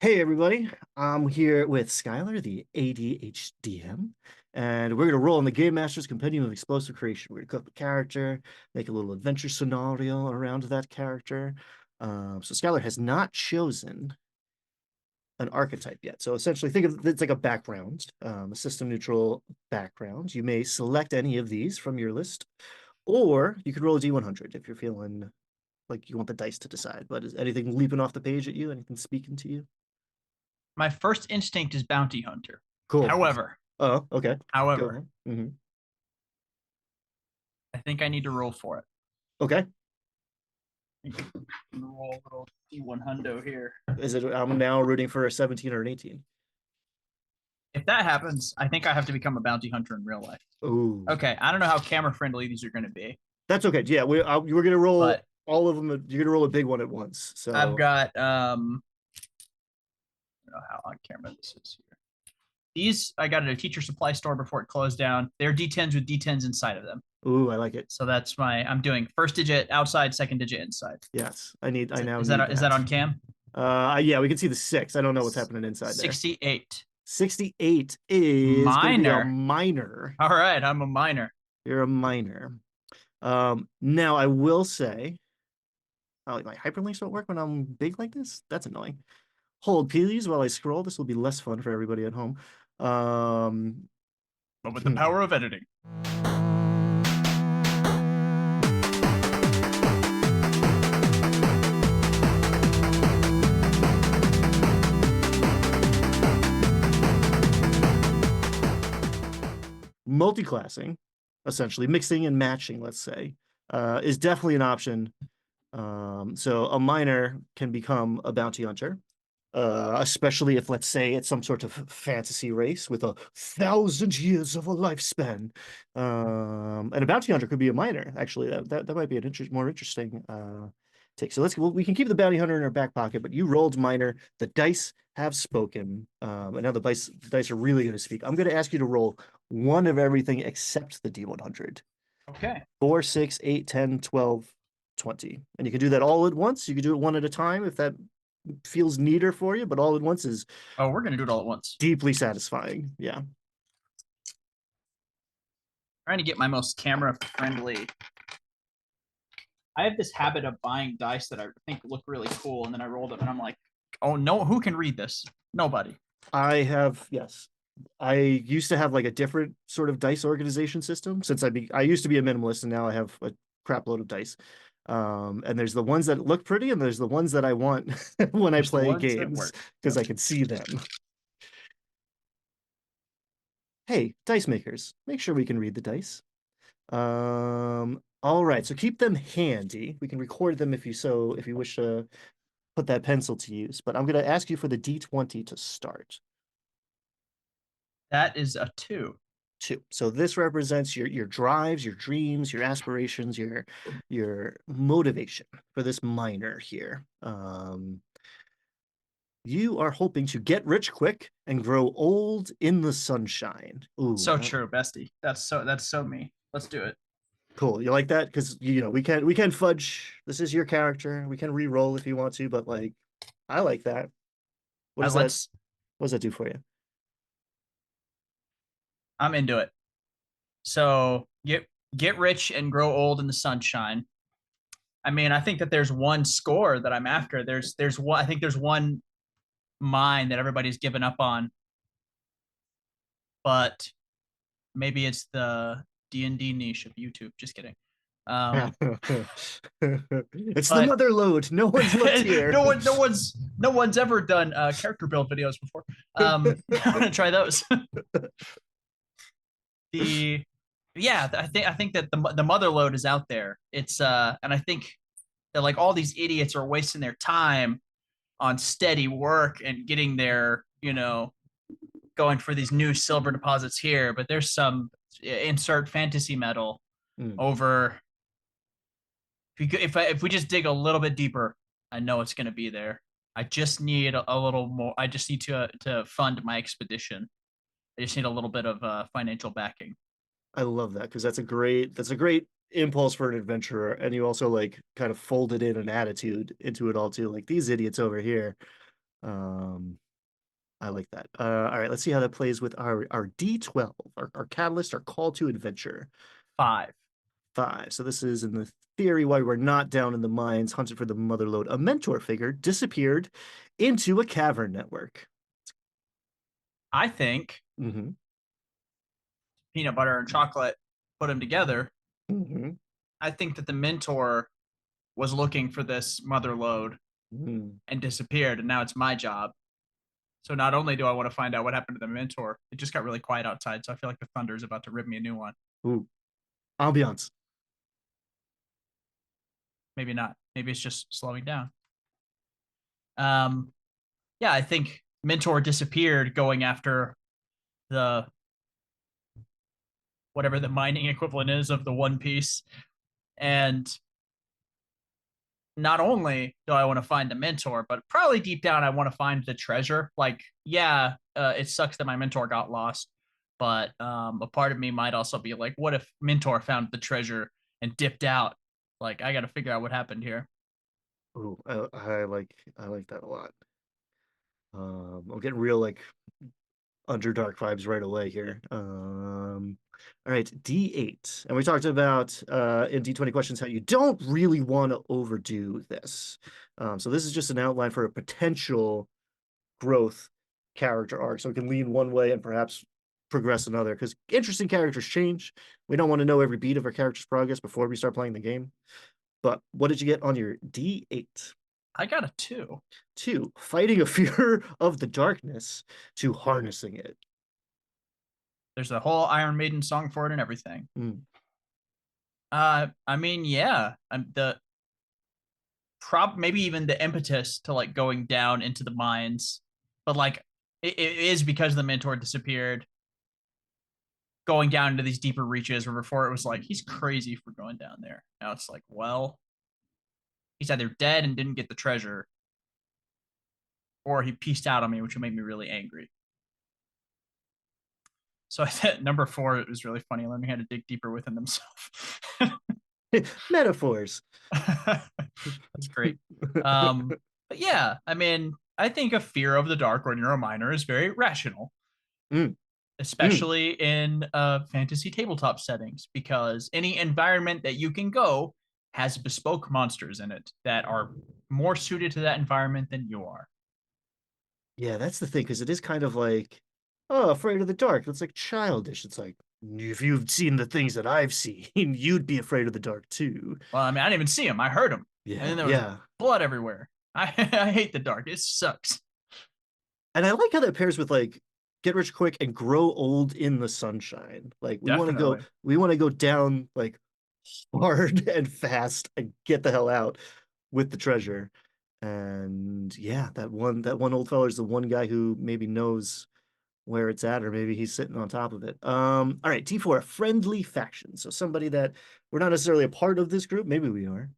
Hey everybody, I'm here with Skyler the ADHDM, and we're gonna roll in the Game Master's Compendium of Explosive Creation. We're gonna cook up a character, make a little adventure scenario around that character. So Skyler has not chosen an archetype yet. So essentially, think of it's like a background, a system neutral background. You may select any of these from your list, or you could roll a D100 if you're feeling like you want the dice to decide. But is anything leaping off the page at you? Anything speaking to you? My first instinct is bounty hunter. Cool. However, Oh, okay. Go however, ahead. Hmm. I think I need to roll for it. Okay. I'm gonna roll a little D1 hundo here. Is it? I'm now rooting for a 17 or an 18. If that happens, I think I have to become a bounty hunter in real life. Ooh, Okay, I don't know how camera friendly these are going to be, that's okay. Yeah, we're gonna roll but all of them. You're gonna roll a big one at once. I've So got I don't know how on camera this is here. These I got at a teacher supply store before it closed down. They're D10s with D10s inside of them. ooh, I like it. So that's I'm doing first digit outside, second digit inside. Yes, I need. I Is, now is need that is that that. on cam? Yeah, we can see the 6. I don't know what's happening inside there. 68. 68 is gonna be a Minor. minor. All right, I'm a minor. You're a minor. Now I will say, oh, my hyperlinks don't work when I'm big like this. That's annoying. Hold please while I scroll. This will be less fun for everybody at home. But with the power of editing. Multi-classing, essentially mixing and matching, let's say, is definitely an option. So a minor can become a bounty hunter, especially if, let's say, it's some sort of fantasy race with 1,000 years of a lifespan. And a bounty hunter could be a minor. Actually, that might be an more interesting take. So we can keep the bounty hunter in our back pocket. But you rolled minor. The dice have spoken, and now the dice are really going to speak. I'm going to ask you to roll one of everything except the D100. Okay. 4, 6, 8, 10, 12, 20. And you can do that all at once. You can do it one at a time if that feels neater for you, but all at once is Oh, we're gonna do it all at once. deeply satisfying. Yeah. Trying to get my most camera friendly. I have this habit of buying dice that I think look really cool, and then I roll them, and I'm like, oh no, who can read this? Nobody. Yes. I used to have like a different sort of dice organization system since I used to be a minimalist and now I have a crap load of dice. And there's the ones that look pretty and there's the ones that I want when I play games because I can see them. Hey, dice makers, make sure we can read the dice. All right, so keep them handy. We can record them if you wish to put that pencil to use, but I'm going to ask you for the D20 to start. That is a 2. 2. So this represents your drives, your dreams, your aspirations, your motivation for this minor here. You are hoping to get rich quick and grow old in the sunshine. Ooh, So true, bestie. That's so me. Let's do it. cool. You like that? Because we can fudge. This is your character. We can re-roll if you want to, but like I like that. What does that Let's. what does that do for you? I'm into it. So get rich and grow old in the sunshine. I mean, I think that there's one score that I'm after. There's one. I think there's one mine that everybody's given up on, but maybe it's the D&D niche of YouTube. Just kidding. It's the But mother load. No one's looked here. no one's ever done character build videos before. I'm gonna try those. the yeah, I think that the mother load is out there. It's and I think that like all these idiots are wasting their time on steady work and getting their going for these new silver deposits here, but there's some insert fantasy metal over. If we just dig a little bit deeper, I know it's going to be there. I just need a little more. I just need to fund my expedition. I just need a little bit of financial backing. I love that because that's a great impulse for an adventurer, and you also like kind of folded in an attitude into it all too. Like these idiots over here, I like that. All right, let's see how that plays with our D12, our catalyst, our call to adventure. 5. 5. So this is in the theory why we're not down in the mines, hunted for the motherlode. A mentor figure disappeared into a cavern network. I think Mm-hmm. peanut butter and chocolate put them together. Mm-hmm. I think that the mentor was looking for this mother lode Mm. and disappeared, and now it's my job. So not only do I want to find out what happened to the mentor, it just got really quiet outside, so I feel like the thunder is about to rip me a new one. Ooh, ambiance. Maybe not. Maybe it's just slowing down. Um, yeah, I think mentor disappeared going after the whatever the mining equivalent is of the One Piece, and not only do I want to find the mentor, but probably deep down I want to find the treasure. Like, yeah, it sucks that my mentor got lost, but a part of me might also be like, what if mentor found the treasure and dipped out? Like, I got to figure out what happened here. Ooh, I like that a lot. I'm getting real like Underdark vibes right away here. All right, D8. And we talked about in D20 questions how you don't really want to overdo this. So this is just an outline for a potential growth character arc. So it can lean one way and perhaps progress another. Because interesting characters change. We don't want to know every beat of our character's progress before we start playing the game. But what did you get on your D8? I got a 2. 2, fighting a fear of the darkness to harnessing it. There's a whole Iron Maiden song for it and everything. Mm. I mean, yeah, the maybe even the impetus to like going down into the mines, but like it is because the mentor disappeared, going down into these deeper reaches where before it was like he's crazy for going down there. Now it's like, well, he's either dead and didn't get the treasure, or he pieced out on me, which would make me really angry. So I said number 4, it was really funny, learning how to dig deeper within themselves. Metaphors. That's great. But yeah, I mean, I think a fear of the dark when you're a miner is very rational, Mm, mm. especially in fantasy tabletop settings, because any environment that you can go has bespoke monsters in it that are more suited to that environment than you are. Yeah, that's the thing, because it is kind of like, oh, afraid of the dark. It's like childish. It's like, if you've seen the things that I've seen, you'd be afraid of the dark too. Well, I mean, I didn't even see him. I heard him. And Yeah, then there was yeah. blood everywhere. I hate the dark. It sucks. And I like how that pairs with like get rich quick and grow old in the sunshine. Like Definitely. we want to go down like hard and fast and get the hell out with the treasure. And yeah, that one old fella is the one guy who maybe knows where it's at, or maybe he's sitting on top of it. All right, T4, a friendly faction. So somebody that we're not necessarily a part of this group, maybe we are.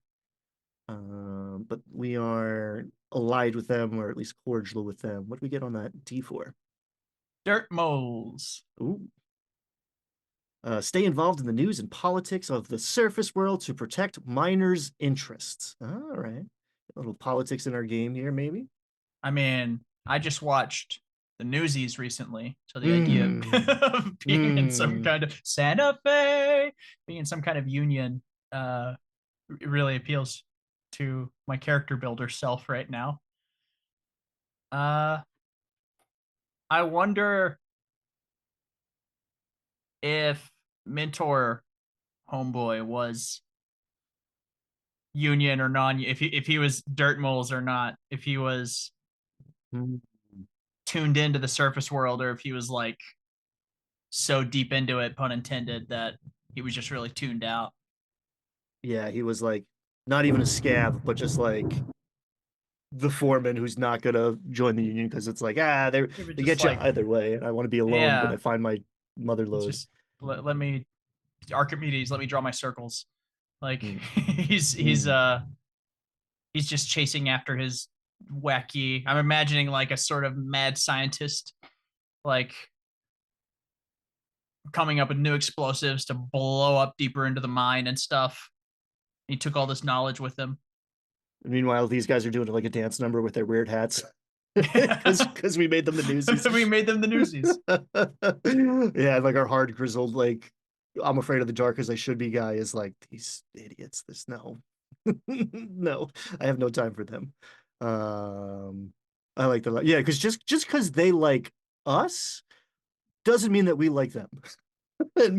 But we are allied with them, or at least cordial with them. What do we get on that D4? Dirt moles. Ooh. Stay involved in the news and politics of the surface world to protect miners' interests. All right. A little politics in our game here, maybe. I mean, I just watched the Newsies recently, so the idea Mm. of being in some Mm. kind of Santa Fe, being in some kind of union, really appeals to my character builder self right now. Uh, I wonder if Mentor Homeboy was union or non, if he was dirt moles or not, if he was Mm. tuned into the surface world, or if he was like so deep into it, pun intended, that he was just really tuned out. Yeah, he was like not even a scab, but just like the foreman who's not gonna join the union because it's like, He was they just get you like, either way, and I want to be alone when I yeah, find my mother it's lode. just let me Archimedes, let me draw my circles. Like Mm. he's he's Mm. uh he's just chasing after his wacky. I'm imagining like a sort of mad scientist, like coming up with new explosives to blow up deeper into the mine and stuff. He took all this knowledge with him. Meanwhile, these guys are doing like a dance number with their weird hats. because we made them the newsies. We made them the newsies. Yeah, like our hard grizzled, like I'm afraid of the dark as I should be guy is like these idiots. This no, no, I have no time for them. I like the yeah, because just because they like us doesn't mean that we like them. And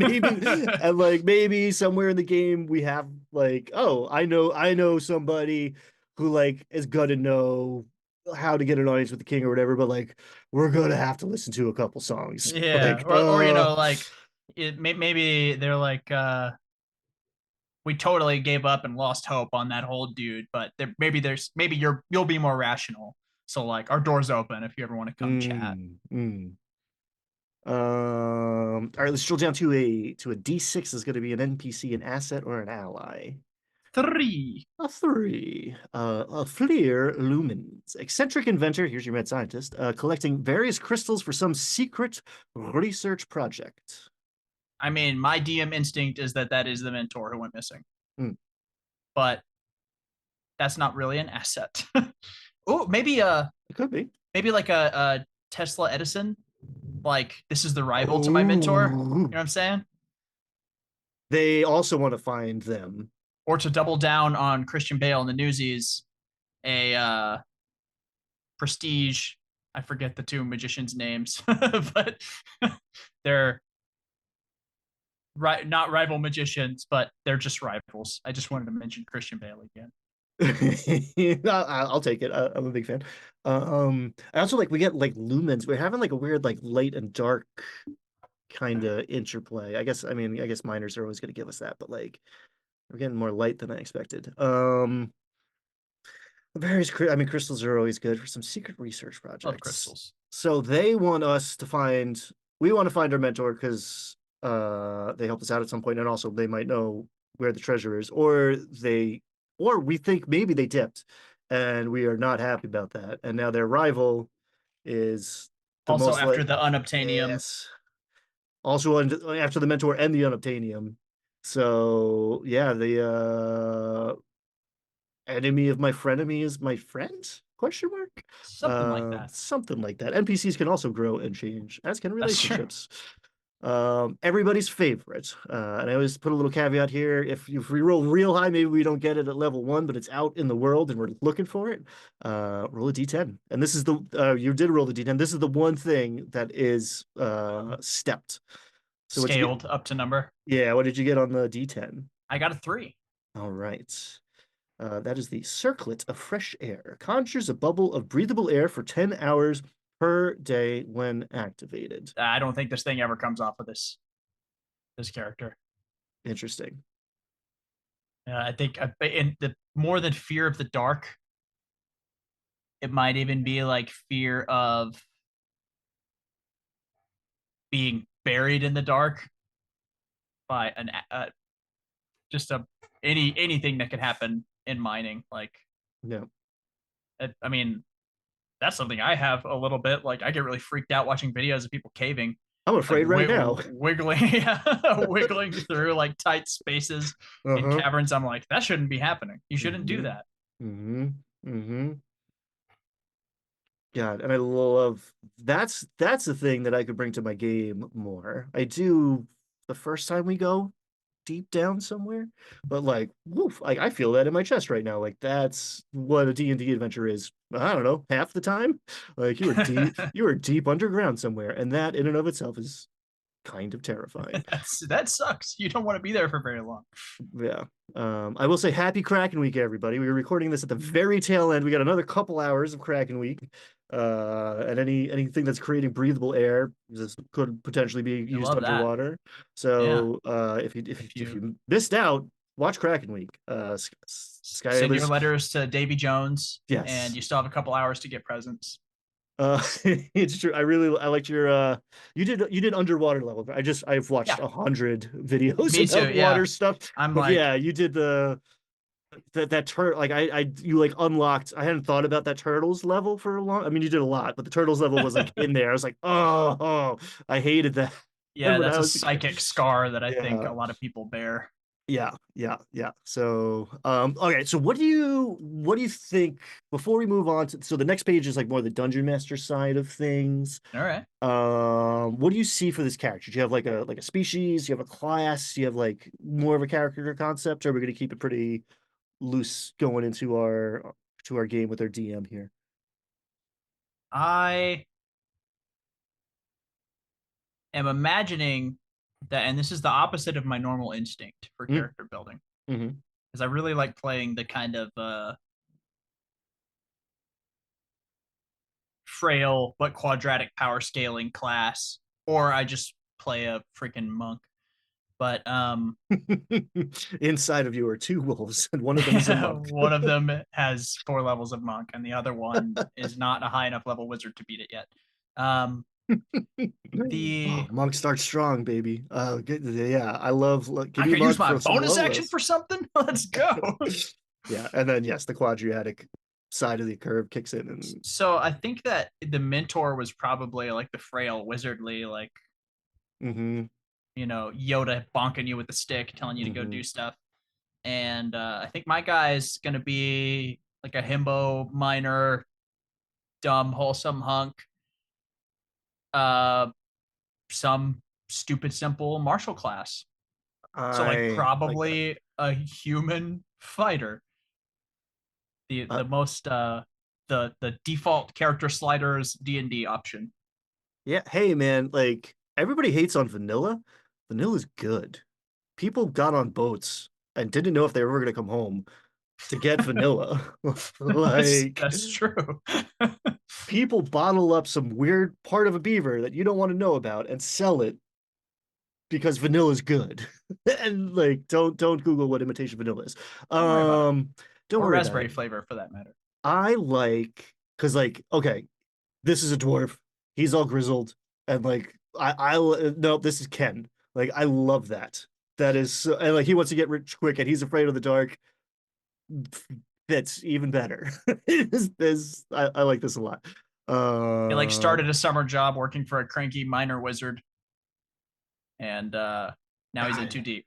maybe somewhere in the game we have like, oh, I know somebody who like is gonna know how to get an audience with the king or whatever, but like we're gonna have to listen to a couple songs. Yeah, Like, or like maybe they're like we totally gave up and lost hope on that whole dude, but maybe you'll be more rational. So like our door's open if you ever want to come chat. All right, let's drill down to a D6 is going to be an NPC, an asset, or an ally. 3. A 3. A Fleer Lumens. Eccentric inventor, here's your mad scientist, collecting various crystals for some secret research project. I mean, my DM instinct is that is the mentor who went missing. But that's not really an asset. Oh, maybe It could be. maybe like a Tesla Edison. Like this is the rival to my mentor. You know what I'm saying? They also want to find them. Or to double down on Christian Bale in the Newsies, a prestige. I forget the two magicians' names, but they're not rival magicians, but they're just rivals. I just wanted to mention Christian Bale again. I'll take it. I'm a big fan. I also like we get like lumens. We're having like a weird like light and dark kind of interplay. I guess minors are always going to give us that, but like we're getting more light than I expected. Various, crystals are always good for some secret research projects. Love crystals. So they want us to find. We want to find our mentor because they helped us out at some point, and also they might know where the treasure is, or we think maybe they dipped, and we are not happy about that. And now their rival is the also most after the unobtainium. Yes. Also after the mentor and the unobtainium. So yeah, the enemy of my frenemy is my friend? Question mark? Something like that. Something like that. NPCs can also grow and change, as can relationships. Everybody's favorite. And I always put a little caveat here. If we roll real high, maybe we don't get it at level 1, but it's out in the world and we're looking for it. Roll a D10. And this is you did roll the D10. This is the one thing that is stepped. So scaled up to number. Yeah, what did you get on the D10? I got a 3. All right. That is the circlet of fresh air. Conjures a bubble of breathable air for 10 hours per day when activated. I don't think this thing ever comes off of this character. Interesting. I think in the more than fear of the dark, it might even be like fear of being buried in the dark by an just anything that could happen in mining. Like, yeah, I mean, that's something I have a little bit. Like, I get really freaked out watching videos of people caving. I'm afraid like, now. Wiggling through like tight spaces in caverns. I'm like, that shouldn't be happening. You shouldn't do that. God, and I love that's the thing that I could bring to my game more. I do the first time we go deep down somewhere, but like, woof, I feel that in my chest right now. Like that's what a D&D adventure is. I don't know, half the time. Like you are deep underground somewhere, and that in and of itself is kind of terrifying. That sucks. You don't want to be there for very long. Yeah. I will say happy Kraken Week, everybody. We were recording this at the very tail end. We got another couple hours of Kraken Week. And anything that's creating breathable air this could potentially be used underwater. So if you missed out, watch Kraken Week. Send your letters to Davy Jones. Yes. And you still have a couple hours to get presents. It's true. I liked your you did underwater level. I've watched 100 videos of water stuff. You did that turtle. Like you like unlocked. I hadn't thought about that turtles level for a long. I mean, you did a lot, but the turtles level was like in there. I was like, I hated that. Yeah, that's a psychic scar that I think a lot of people bear. Yeah. So, okay. So, what do you think before we move on to? So, the next page is like more the dungeon master side of things. All right. What do you see for this character? Do you have like a species? Do you have a class? Do you have like more of a character concept? Or are we going to keep it pretty loose going into our game with our DM here? I am imagining that, and this is the opposite of my normal instinct for Mm, character building, hmm because I really like playing the kind of frail but quadratic power scaling class, or I just play a freaking monk. But Inside of you are two wolves, and one of them is a monk. one of them has 4 levels of monk, and the other one is not a high enough level wizard to beat it yet. Um, Oh, the monk starts strong, baby. Yeah, I love. Give I me could use monk my for some bonus action Lolas. for something. Let's go. Yeah, and then yes, the quadratic side of the curve kicks in, and So I think that the mentor was probably like the frail wizardly, like, hmm Yoda bonking you with the stick, telling you to go hmm do stuff. And I think my guy is gonna be like a himbo minor, dumb, wholesome hunk. Uh, some stupid, simple martial class. So like I like that. probably a human fighter. The Uh, the most the default character sliders D&D option. yeah, hey man, like everybody hates on vanilla. Vanilla's good. People got on boats and didn't know if they were ever gonna come home to get vanilla. Like That's true. people bottle up some weird part of a beaver that you don't want to know about and sell it because vanilla is good. And like don't Google what imitation vanilla is. Don't worry about it. Um don't Or worry about raspberry it. flavor for that matter. I like because like okay, this is a dwarf. He's all grizzled and like I no, this is Ken. Like I love that. That is so, and like he wants to get rich quick and he's afraid of the dark. Fits even better. I like this a lot. He like Uh started a summer job working for a cranky minor wizard, and now he's in too deep.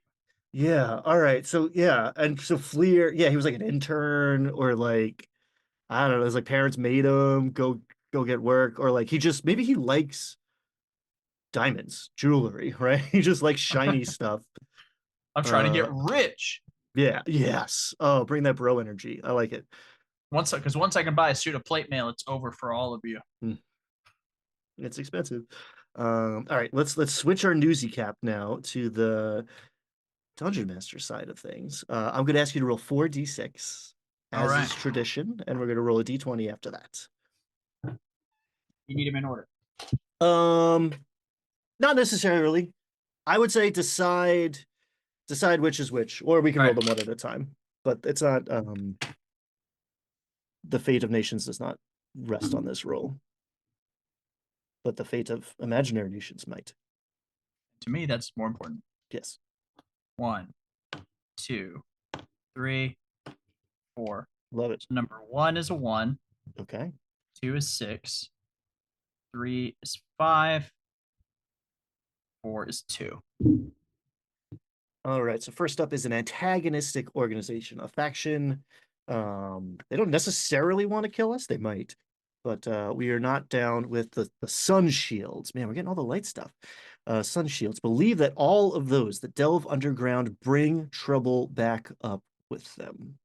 yeah, all right. So yeah, and so Fleer, yeah, he was like an intern or like I don't know, his like parents made him go get work or like he just maybe he likes diamonds, jewelry, right? He just likes shiny stuff. I'm trying to get Uh rich. yeah, yes. Oh, bring that bro energy. I like it. Once I can buy a suit of plate mail, it's over for all of you. Hmm, it's expensive. All right, let's switch our newsy cap now to the Dungeon Master side of things. I'm going to ask you to roll 4d6, All as right, is tradition, and we're going to roll a d20 after that. you need him in order. Um, Not necessarily. I would say decide which is which, or we can All roll right, them one at a time. But it's not the fate of nations does not rest on this roll, but the fate of imaginary nations might. to me that's more important. Yes, 1, 2, 3, 4. love it. So number 1 is a 1, Okay. 2 is 6, 3 is 5, 4 is 2. All right. So first up is an antagonistic organization, a faction. They don't necessarily want to kill us. They might, but we are not down with the Sun Shields. Man, we're getting all the light stuff. Sun Shields believe that all of those that delve underground bring trouble back up with them.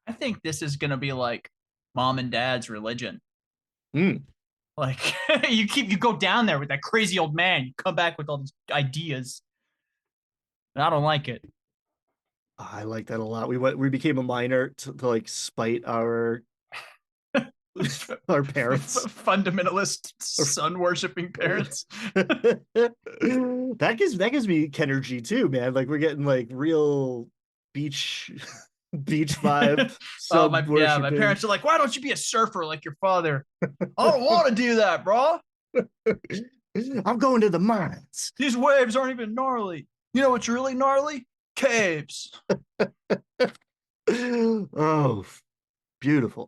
I think this is gonna be like mom and dad's religion. Mm, Like you go down there with that crazy old man, you come back with all these ideas. And I don't like it. I like that a lot. We became a minor to like spite our our parents. Fundamentalist sun worshiping parents. That gives me Kenergy too, man. Like we're getting like real beach beach vibe, Oh sun my worshiping. parents are like, why don't you be a surfer like your father? I don't want to do that, bro. I'm going to the mines. These waves aren't even gnarly. You know what's really gnarly? Caves. Oh, beautiful.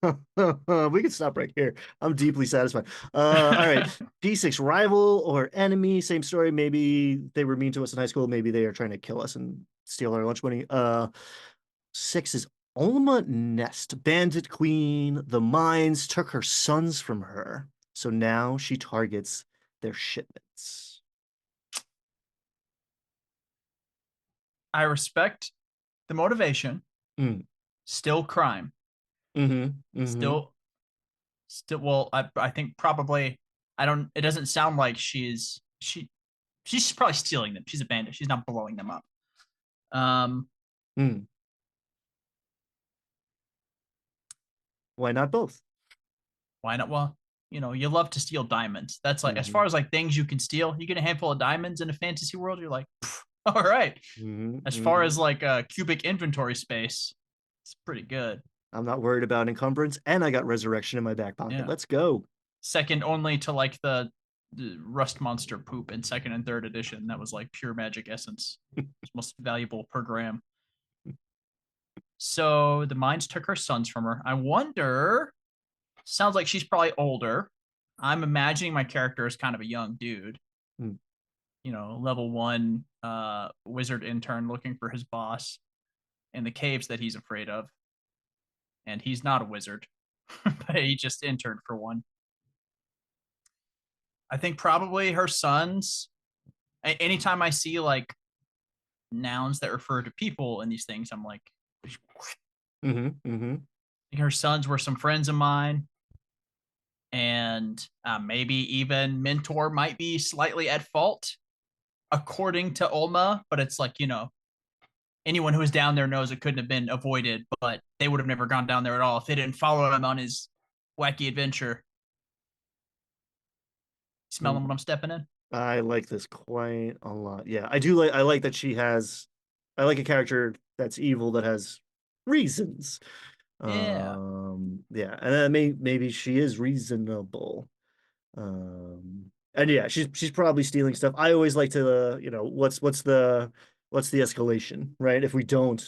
We can stop right here. I'm deeply satisfied. All right. P6, rival or enemy, same story. Maybe they were mean to us in high school. Maybe they are trying to kill us and steal our lunch money. Six is Olma Nest, Bandit Queen. The mines took her sons from her, so now she targets their shipments. I respect the motivation. Mm. Still crime. Mm-hmm. Mm-hmm. Still, still. Well, I think probably. I don't. It doesn't sound like she's probably stealing them. She's a bandit. She's not blowing them up. Um, Mm. Why not both? why not? Well, you love to steal diamonds. That's like as Mm-hmm. far as like things you can steal. You get a handful of diamonds in a fantasy world. You're like, all right. Mm-hmm. As far Mm-hmm. as like cubic inventory space, it's pretty good. I'm not worried about encumbrance, and I got resurrection in my back pocket. Yeah. Let's go. Second only to like the rust monster poop in second and third edition. That was like pure magic essence. It's most valuable per gram. So the mines took her sons from her. I wonder. Sounds like she's probably older. I'm imagining my character is kind of a young dude. Mm. Level one wizard intern looking for his boss in the caves that he's afraid of. And he's not a wizard, but he just interned for one. I think probably her sons. Anytime I see like nouns that refer to people in these things, I'm like, Mm-hmm. Mm-hmm. her sons were some friends of mine, and maybe even mentor might be slightly at fault, according to Olma. But it's like anyone who was down there knows it couldn't have been avoided, but they would have never gone down there at all if they didn't follow him on his wacky adventure. Smelling what I'm stepping in? I like this quite a lot. Yeah, I do like. I like that she has. I like a character that's evil that has reasons. Yeah. Yeah, and then maybe she is reasonable. And yeah, she's probably stealing stuff. I always like to, what's the escalation, right? If we don't,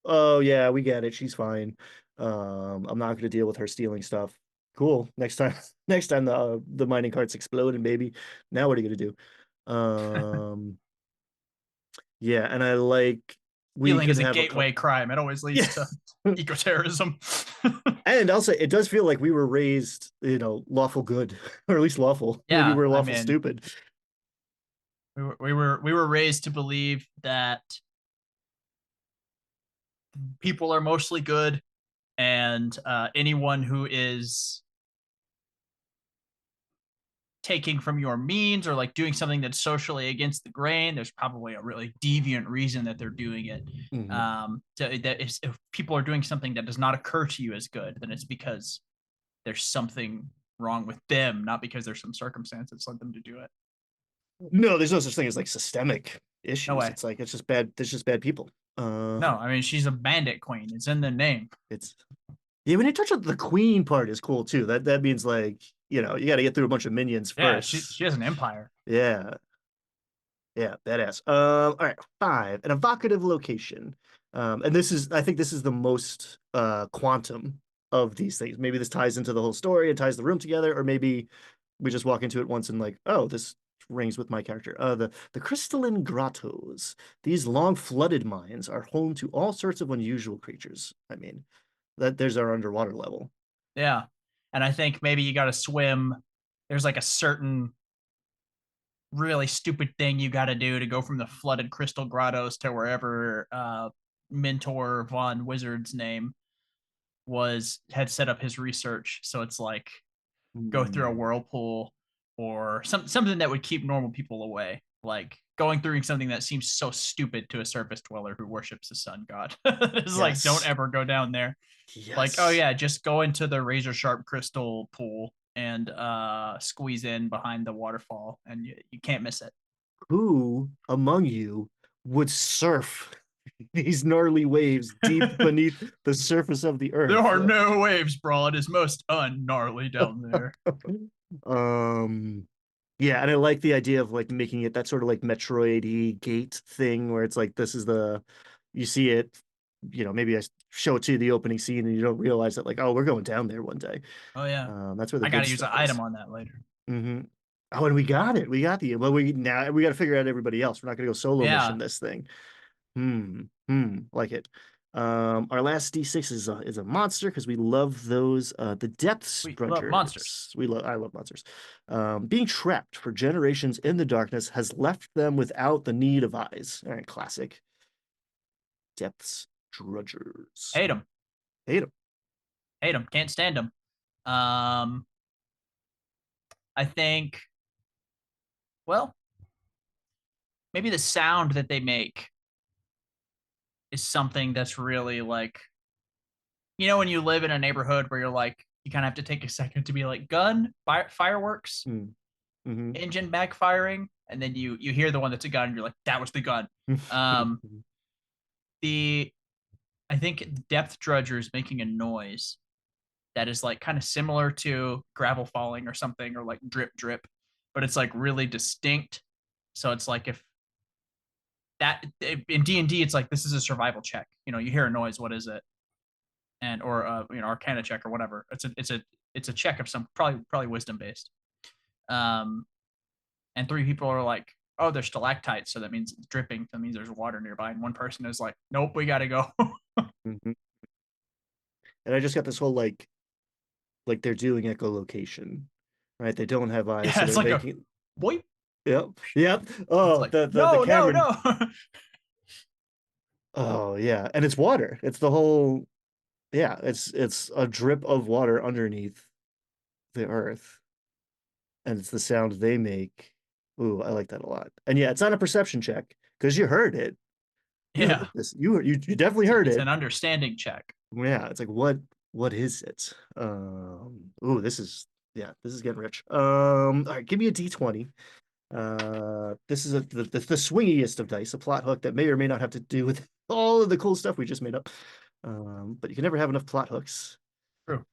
oh yeah, we get it. She's fine. I'm not going to deal with her stealing stuff. Cool. Next time, next time the mining carts explode and baby, now what are you going to do? Yeah, and I like we Stealing can is a have a gateway crime. It always yeah. leads to eco-terrorism. And also, it does feel like we were raised, lawful good, or at least lawful. Maybe Yeah, we're I lawful mean, stupid. we were raised to believe that people are mostly good, and anyone who is taking from your means or like doing something that's socially against the grain, there's probably a really deviant reason that they're doing it. Mhm. That if people are doing something that does not occur to you as good, then it's because there's something wrong with them, not because there's some circumstance that's led them to do it. No, there's no such thing as like systemic No issues. way. It's like it's just bad. There's just bad people. No, I mean she's a bandit queen. It's in the name. It's yeah. When you touch on the queen part is cool too. That means like you got to get through a bunch of minions Yeah, she first. has an empire. Yeah, yeah, badass. All right, five, an evocative location. And I think this is the most quantum of these things. Maybe this ties into the whole story and ties the room together, or maybe we just walk into it once and like, oh, this rings with my character. The crystalline grottos. These long flooded mines are home to all sorts of unusual creatures. I mean, that there's our underwater level. Yeah. And I think maybe you got to swim. There's like a certain really stupid thing you got to do to go from the flooded crystal grottos to wherever Mentor Von Wizard's name had set up his research. So it's like go through a Hmm. whirlpool or something that would keep normal people away. Like going through something that seems so stupid to a surface dweller who worships the sun god. It's like don't Yes. ever go down there. Like, oh Yes. yeah, just go into the razor sharp crystal pool and squeeze in behind the waterfall and you can't miss it. Who among you would surf these gnarly waves deep beneath the surface of the There earth? are no waves, bro. It is most ungnarly down there. um, yeah, and I like the idea of like making it that sort of like Metroid gate thing where it's like this is you see it maybe I show it to you the opening scene and you don't realize that like, oh, we're going down there one day. Oh yeah. That's where the I good gotta use an stuff is. item on that later. Mm-hmm. Oh, and we got it. We got the well. We got to figure out everybody else. We're not gonna go solo mission Yeah. this thing. Like it. Our last D6 is a monster because we love those. The depth We love monsters. structures. I love monsters. Being trapped for generations in the darkness has left them without the need of eyes. All right, classic. Depths drudgers. Hate them. Hate them. Hate them. Can't stand them. Um, I think. Well, maybe the sound that they make is something that's really like, when you live in a neighborhood where you're like, you kind of have to take a second to be like, gun, fireworks, Mm-hmm. engine backfiring, and then you hear the one that's a gun, and you're like, that was the gun. Um, the I think depth drudger is making a noise that is like kind of similar to gravel falling or something, or like drip drip, but it's like really distinct. So it's like if that in D&D, it's like this is a survival check. You hear a noise, what is it? And or Arcana check or whatever. It's a check of some probably wisdom based. And three people are like, oh, there's stalactites, so that means it's dripping. That means there's water nearby. And one person is like, nope, we gotta go. Mm-hmm. And I just got this whole like they're doing echolocation, right? They don't have eyes, Yeah, so it's they're like a making. boy. Yep. It's Oh, like the no, no, Cameron. no. Oh yeah, and it's water. It's the whole. Yeah, it's a drip of water underneath the earth, and it's the sound they make. Ooh, I like that a lot. And yeah, it's not a perception check because you heard it. You Yeah, heard this. You definitely heard it's it. an understanding check. Yeah, it's like what is it? Ooh, this is getting rich. All right, give me a D20. This is the swingiest of dice, a plot hook that may or may not have to do with all of the cool stuff we just made up. But you can never have enough plot hooks. True.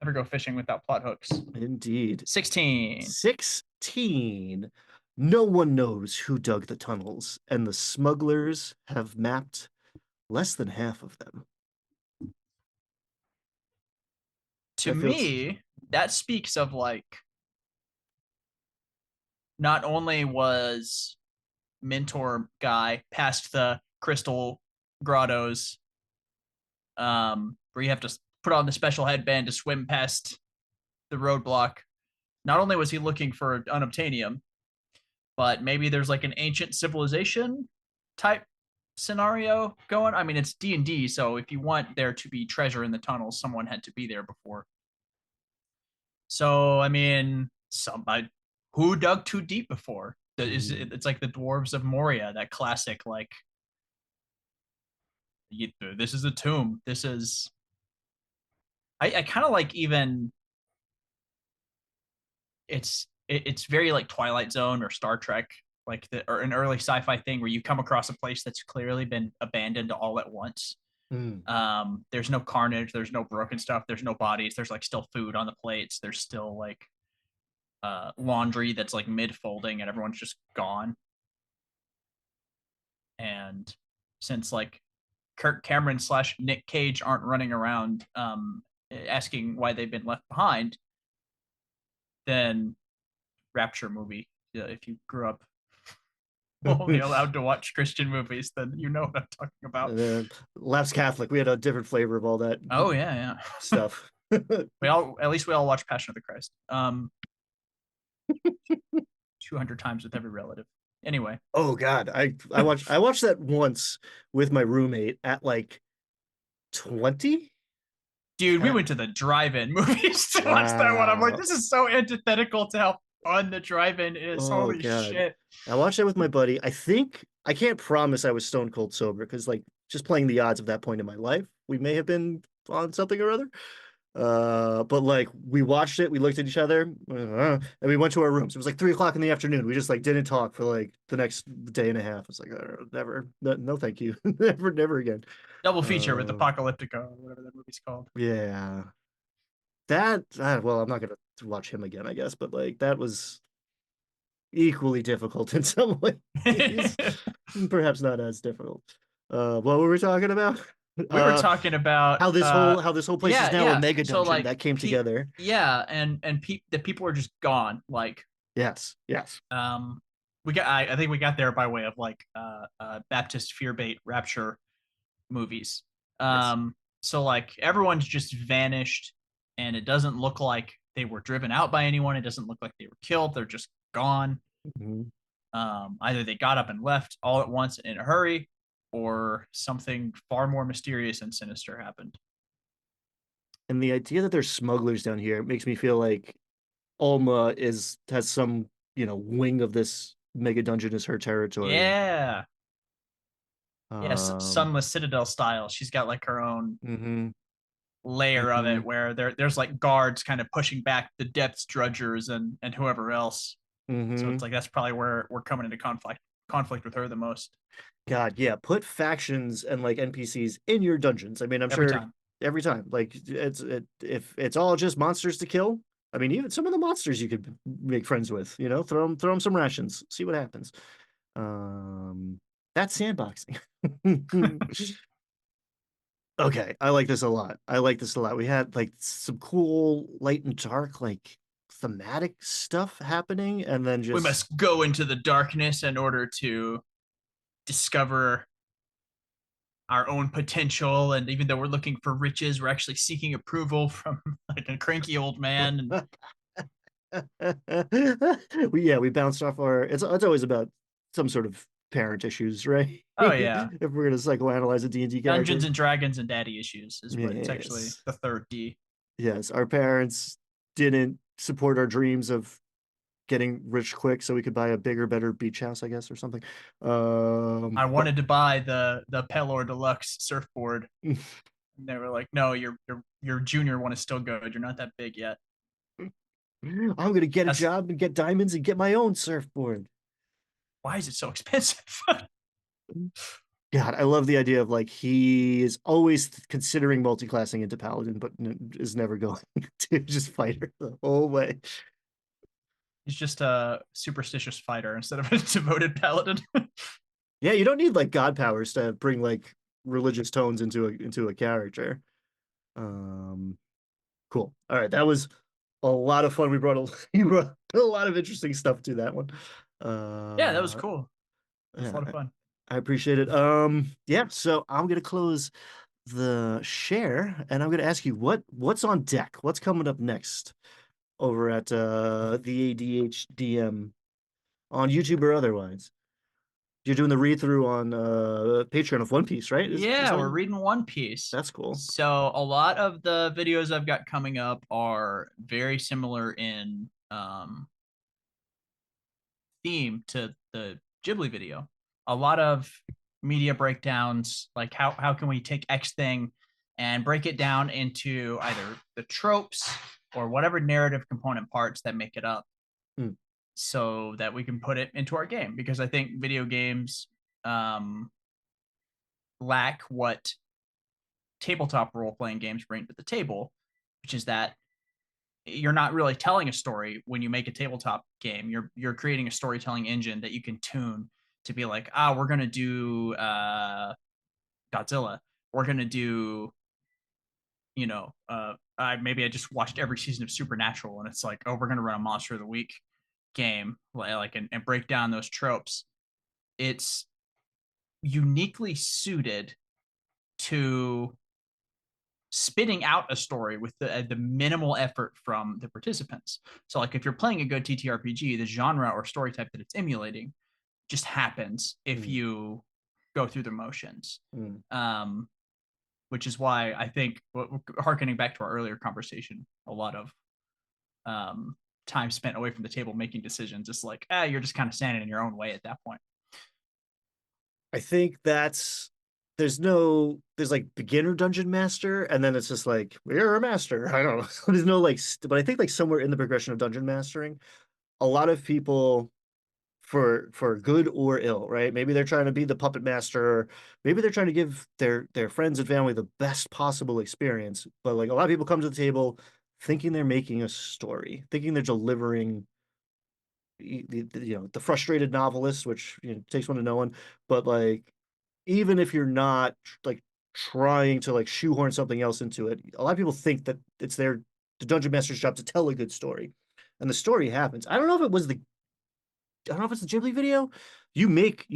Never go fishing without plot hooks. Indeed. 16. 16. No one knows who dug the tunnels, and the smugglers have mapped less than half of them. To That feels me, that speaks of like, not only was mentor guy past the crystal grottos, where you have to put on the special headband to swim past the roadblock. Not only was he looking for unobtainium, but maybe there's like an ancient civilization type scenario going. I mean, it's D&D, so if you want there to be treasure in the tunnels, someone had to be there before. So I mean, somebody who dug too deep before. It's like the dwarves of Moria, that classic like, this is a tomb. This is. I kind of like even. It's very like Twilight Zone or Star Trek, like or an early sci-fi thing where you come across a place that's clearly been abandoned all at once. There's no carnage, there's no broken stuff, there's no bodies, there's like still food on the plates, there's still like laundry that's like mid-folding and everyone's just gone. And since like Kirk Cameron / Nick Cage aren't running around asking why they've been left behind, then Rapture movie. If you grew up only allowed to watch Christian movies, then you know what I'm talking about. Lapsed Catholic. We had a different flavor of all that. Oh yeah. Stuff. We all watch Passion of the Christ. 200 times with every relative. Anyway. Oh God, I watched that once with my roommate at like 20. Dude, we went to the drive-in movies to watch that one. I'm like, this is so antithetical to how fun the drive-in is. Oh, Holy God. shit. I watched it with my buddy. I can't promise I was stone cold sober because like just playing the odds of that point in my life, we may have been on something or other. But like we watched it, we looked at each other, and we went to our rooms. It was like 3 o'clock in the afternoon. We just like didn't talk for like the next day and a half. It's like never, no, thank you, never again. Double feature with Apocalyptica, whatever that movie's called. Yeah, that well, I'm not gonna watch him again, I guess, but like that was equally difficult in some ways. Perhaps not as difficult. What were we talking about? We were Uh, talking about how this whole place is yeah, now a yeah. mega So dungeon like that came together. yeah, and the people are just gone. Like Yes, yes. we got I think we got there by way of like Baptist fear bait rapture movies. Yes. So like everyone's just vanished, and it doesn't look like they were driven out by anyone. It doesn't look like they were killed. They're just gone. Mhm. Either they got up and left all at once in a hurry, or something far more mysterious and sinister happened. And the idea that there's smugglers down here makes me feel like Alma has some, wing of this mega dungeon is her territory. Yeah, yeah, Um, Sunless Citadel style. She's got like her own hmm layer of hmm it where there's like guards kind of pushing back the depths drudgers and whoever else. So hmm it's like that's probably where we're coming into conflict with her the most God, yeah, put factions and like NPCs in your dungeons. I mean, I'm every sure time. every time, like if it's all just monsters to kill, I mean, even some of the monsters you could make friends with, throw them some rations, see what happens. Um, that's sandboxing. Okay, I like this a lot. I like this a lot. We had like some cool light and dark, like thematic stuff happening, and then We just must go into the darkness in order to discover our own potential. And even though we're looking for riches, we're actually seeking approval from like a cranky old man. And we bounced off our it's always about some sort of parent issues, right? oh yeah, If we're gonna psychoanalyze a D&D Dungeons character. and Dragons and daddy issues is what it's actually Yes. the third D. Yes, our parents didn't support our dreams of getting rich quick so we could buy a bigger, better beach house, I guess, or something. I But wanted to buy the Pelor Deluxe surfboard. And they were like, "No, your junior one is still good. You're not that big yet." I'm gonna get a That's job and get diamonds and get my own surfboard. why is it so expensive? God, I love the idea of like he is always considering multi-classing into paladin, but is never going to just fighter the whole way. He's just a superstitious fighter instead of a devoted paladin. Yeah, you don't need like god powers to bring like religious tones into a character. Um, cool. All right, that was a lot of fun. We brought you brought a lot of interesting stuff to that one. Yeah, that was Uh, cool. It was a yeah, lot of fun. I appreciate it. Yeah, so I'm gonna close the share and I'm gonna ask you what's on deck? What's coming up next over at the ADHDM on YouTube or otherwise? You're doing the read through on Patreon of One Piece, right? Is Yeah, that we're reading One Piece. that's cool. So a lot of the videos I've got coming up are very similar in theme to the Ghibli video. A lot of media breakdowns, like how can we take X thing and break it down into either the tropes or whatever narrative component parts that make it up, Hmm. so that we can put it into our game. Because I think video games um, lack what tabletop role playing games bring to the table, which is that you're not really telling a story when you make a tabletop game. You're creating a storytelling engine that you can tune to be like, we're gonna do Godzilla. We're gonna do, maybe I just watched every season of Supernatural, and it's like, oh, we're gonna run a Monster of the Week game, like and break down those tropes. It's uniquely suited to spitting out a story with the minimal effort from the participants. So, like, if you're playing a good TTRPG, the genre or story type that it's emulating just happens if Hmm. you go through the motions. Hmm. Um, which is why I think, harkening back to our earlier conversation, a lot of um, time spent away from the table making decisions. It's like, you're just kind of standing in your own way at that point. I think there's like beginner dungeon master, and then it's just like we're a master. I don't know. There's no like, but I think like somewhere in the progression of dungeon mastering, a lot of people for good or ill, right? Maybe they're trying to be the puppet master, maybe they're trying to give their friends and family the best possible experience. But like a lot of people come to the table thinking they're making a story, thinking they're delivering the frustrated novelist, which takes one to know one, but like even if you're not like trying to like shoehorn something else into it, a lot of people think that it's the dungeon master's job to tell a good story, and the story happens. I don't know if it was the I don't know if it's the Ghibli video. You make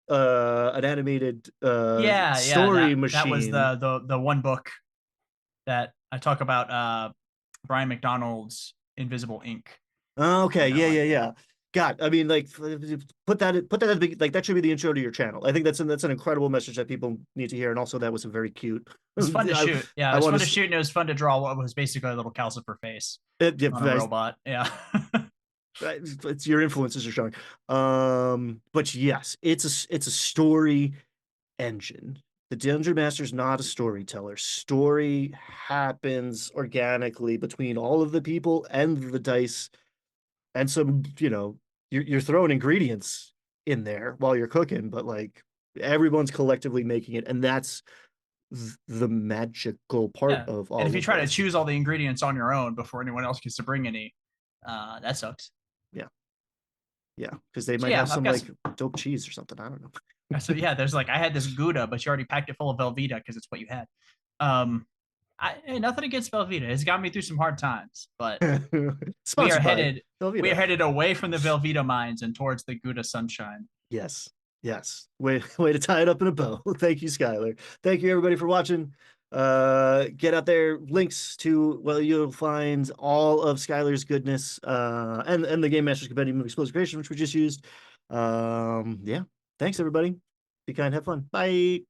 an animated Yeah, story that was machine. the one book that I talk about Brian McDonald's Invisible Ink Okay, in that yeah, one. yeah, yeah. God, I mean, like, put that at like that should be the intro to your channel. I think that's an incredible message that people need to hear, and also that was a very cute. It was fun to I, shoot. Yeah, it I was want fun to to. shoot, and it was fun to draw what was basically a little Calcifer face Yeah, on a robot. Yeah. it's your influences are showing. But yes, it's a story engine. The Dungeon Master's not a storyteller. Story happens organically between all of the people and the dice, and some, you're throwing ingredients in there while you're cooking, but like everyone's collectively making it, and that's the magical part Yeah. of And if all you of try to this. choose all the ingredients on your own before anyone else gets to bring any, that sucks. Yeah, yeah, because they So might yeah, have I've some got like some. dope cheese or something. I don't know. So yeah, there's like I had this Gouda, but you already packed it full of Velveeta because it's what you had. Um, nothing against Velveeta. It's got me through some hard times, but we are Sponsored by headed we are Velveeta. headed away from the Velveeta mines and towards the Gouda sunshine. Yes. Yes. Way to tie it up in a bow. Thank you, Skyler. Thank you everybody for watching. Get out there. Links to, well, you'll find all of Skyler's goodness, and the Game Master's Compendium of Explosive Creation, which we just used. Yeah. Thanks everybody. Be kind, have fun. Bye.